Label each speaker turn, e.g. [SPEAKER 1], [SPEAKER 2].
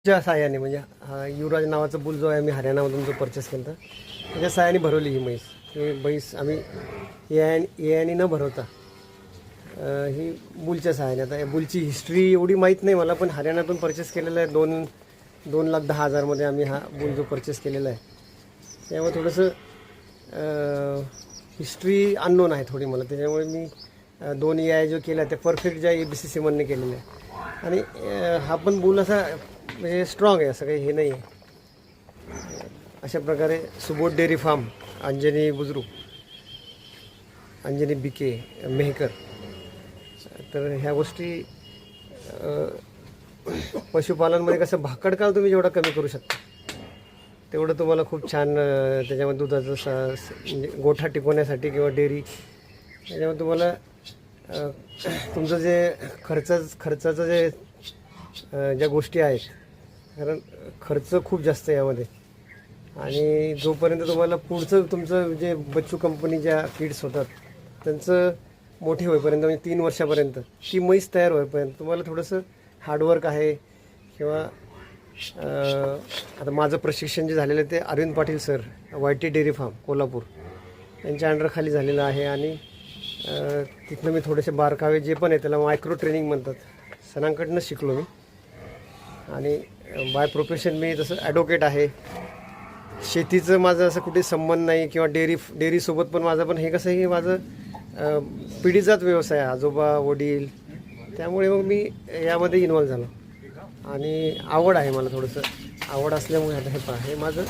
[SPEAKER 1] ज्या साह्याने म्हणजे हा युवराज नावाचा बुल जो आहे आम्ही हरियाणामधून जो परचेस केला होता त्याच्या साह्याने भरवली ही म्हैस. ही म्हैस आम्ही याने न भरवता ही बुलच्या साह्याने. आता या बुलची हिस्ट्री एवढी माहीत नाही मला, पण हरियाणातून परचेस केलेला आहे. 2,10,000मध्ये आम्ही हा बुल जो परचेस केलेला आहे. त्यामुळे थोडंसं हिस्ट्री अननोन आहे थोडी मला. त्याच्यामुळे मी 2 EI जो केला ते परफेक्ट ज्या ABC सिमनने केलेलं आहे. आणि हा पण बुल असा म्हणजे स्ट्रॉंग आहे, असं काही हे नाही आहे. अशा प्रकारे सुबोध डेअरी फार्म, अंजनी बुजरू, अंजनी बिके मेहकर. तर ह्या गोष्टी पशुपालनमध्ये कसं भाकडकाळ तुम्ही जेवढा कमी करू शकता तेवढं तुम्हाला खूप छान त्याच्यामध्ये दुधाचं म्हणजे गोठा टिकवण्यासाठी किंवा डेअरी त्याच्यामध्ये तुम्हाला तुमचं जे खर्चाचं जे ज्या गोष्टी आहेत, कारण खर्च खूप जास्त आहे यामध्ये. आणि जोपर्यंत तुम्हाला पुढचं तुमचं जे बच्चू कंपनी ज्या किड्स होतात त्यांचं मोठे होईपर्यंत म्हणजे 3 वर्षापर्यंत ती म्हैस तयार होईपर्यंत तुम्हाला थोडंसं हार्डवर्क आहे. किंवा आता माझं प्रशिक्षण जे झालेलं आहे ते Arvind Patil sir, YT dairy farm Kolhapur यांच्या अंडरखाली झालेलं आहे. आणि तिथनं मी थोडेसे बारकावे जे पण आहे त्याला मायक्रो ट्रेनिंग म्हणतात, सरांकडनं शिकलो मी. आणि बाय प्रोफेशन मी तसं ॲडव्होकेट आहे. शेतीचं माझं असं कुठे संबंध नाही किंवा डेअरीसोबत पण माझं पण हे कसं आहे की माझं पिढीचाच व्यवसाय आहे, आजोबा वडील. त्यामुळे मग मी यामध्ये इन्वॉल्व झालो आणि आवड आहे मला, थोडंसं आवड असल्यामुळे आता हे माझं